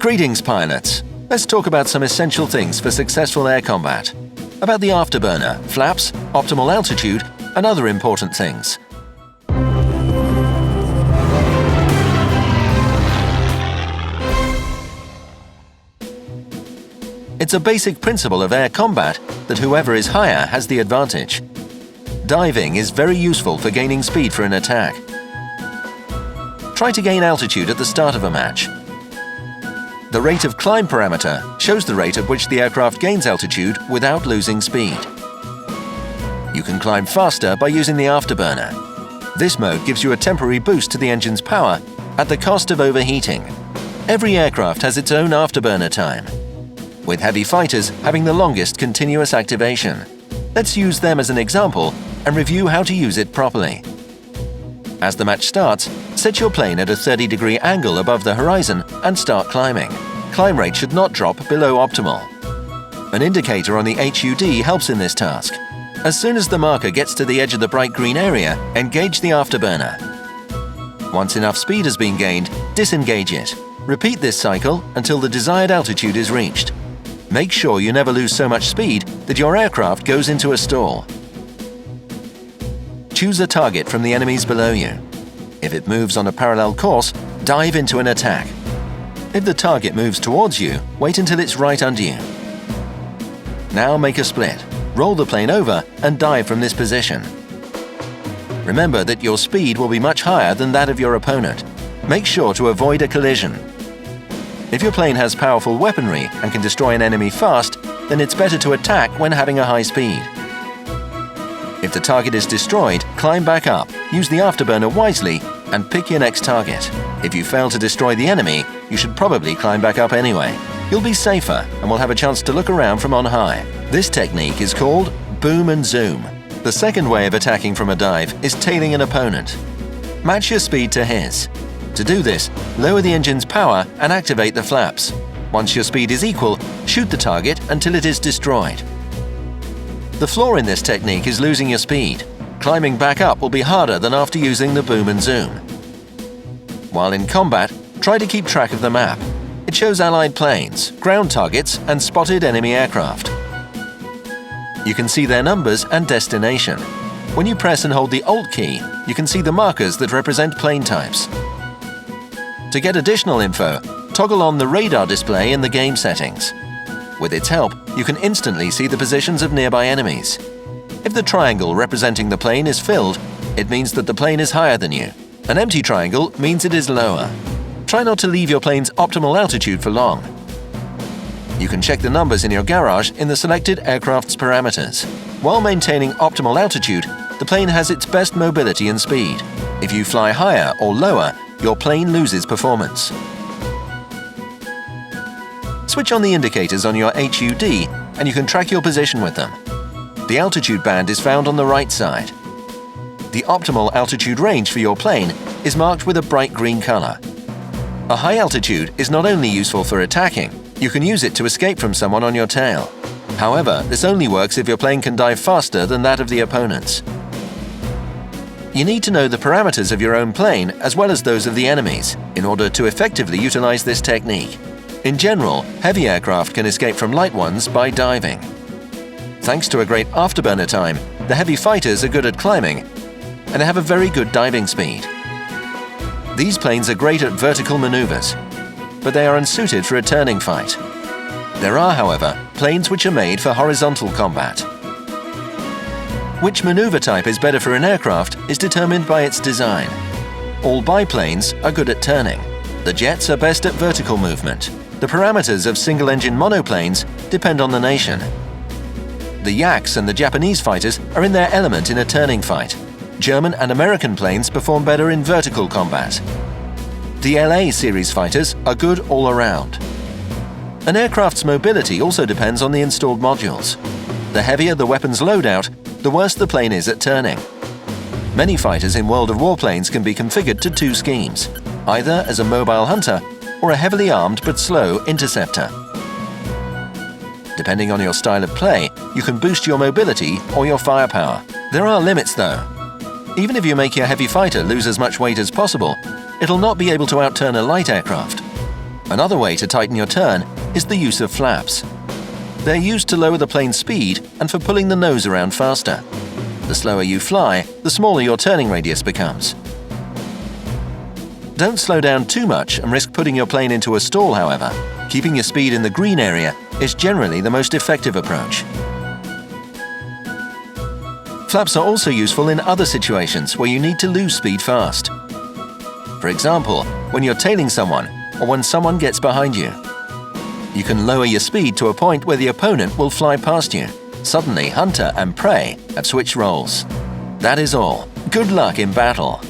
Greetings, pilots! Let's talk about some essential things for successful air combat. About the afterburner, flaps, optimal altitude, and other important things. It's a basic principle of air combat that whoever is higher has the advantage. Diving is very useful for gaining speed for an attack. Try to gain altitude at the start of a match. The rate of climb parameter shows the rate at which the aircraft gains altitude without losing speed. You can climb faster by using the afterburner. This mode gives you a temporary boost to the engine's power at the cost of overheating. Every aircraft has its own afterburner time, with heavy fighters having the longest continuous activation. Let's use them as an example and review how to use it properly. As the match starts, set your plane at a 30-degree angle above the horizon and start climbing. Climb rate should not drop below optimal. An indicator on the HUD helps in this task. As soon as the marker gets to the edge of the bright green area, engage the afterburner. Once enough speed has been gained, disengage it. Repeat this cycle until the desired altitude is reached. Make sure you never lose so much speed that your aircraft goes into a stall. Choose a target from the enemies below you. If it moves on a parallel course, dive into an attack. If the target moves towards you, wait until it's right under you. Now make a split. Roll the plane over and dive from this position. Remember that your speed will be much higher than that of your opponent. Make sure to avoid a collision. If your plane has powerful weaponry and can destroy an enemy fast, then it's better to attack when having a high speed. If the target is destroyed, climb back up, use the afterburner wisely, and pick your next target. If you fail to destroy the enemy, you should probably climb back up anyway. You'll be safer and will have a chance to look around from on high. This technique is called boom and zoom. The second way of attacking from a dive is tailing an opponent. Match your speed to his. To do this, lower the engine's power and activate the flaps. Once your speed is equal, shoot the target until it is destroyed. The flaw in this technique is losing your speed. Climbing back up will be harder than after using the boom and zoom. While in combat, try to keep track of the map. It shows Allied planes, ground targets, and spotted enemy aircraft. You can see their numbers and destination. When you press and hold the Alt key, you can see the markers that represent plane types. To get additional info, toggle on the radar display in the game settings. With its help, you can instantly see the positions of nearby enemies. If the triangle representing the plane is filled, it means that the plane is higher than you. An empty triangle means it is lower. Try not to leave your plane's optimal altitude for long. You can check the numbers in your garage in the selected aircraft's parameters. While maintaining optimal altitude, the plane has its best mobility and speed. If you fly higher or lower, your plane loses performance. Switch on the indicators on your HUD and you can track your position with them. The altitude band is found on the right side. The optimal altitude range for your plane is marked with a bright green color. A high altitude is not only useful for attacking, you can use it to escape from someone on your tail. However, this only works if your plane can dive faster than that of the opponent's. You need to know the parameters of your own plane as well as those of the enemy's in order to effectively utilize this technique. In general, heavy aircraft can escape from light ones by diving. Thanks to a great afterburner time, the heavy fighters are good at climbing and have a very good diving speed. These planes are great at vertical maneuvers, but they are unsuited for a turning fight. There are, however, planes which are made for horizontal combat. Which maneuver type is better for an aircraft is determined by its design. All biplanes are good at turning. The jets are best at vertical movement. The parameters of single-engine monoplanes depend on the nation. The Yaks and the Japanese fighters are in their element in a turning fight. German and American planes perform better in vertical combat. The LA series fighters are good all around. An aircraft's mobility also depends on the installed modules. The heavier the weapon's loadout, the worse the plane is at turning. Many fighters in World of Warplanes can be configured to two schemes, either as a mobile hunter or a heavily armed but slow interceptor. Depending on your style of play, you can boost your mobility or your firepower. There are limits though. Even if you make your heavy fighter lose as much weight as possible, it'll not be able to outturn a light aircraft. Another way to tighten your turn is the use of flaps. They're used to lower the plane's speed and for pulling the nose around faster. The slower you fly, the smaller your turning radius becomes. Don't slow down too much and risk putting your plane into a stall, however. Keeping your speed in the green area is generally the most effective approach. Flaps are also useful in other situations where you need to lose speed fast. For example, when you're tailing someone or when someone gets behind you. You can lower your speed to a point where the opponent will fly past you. Suddenly, hunter and prey have switched roles. That is all. Good luck in battle!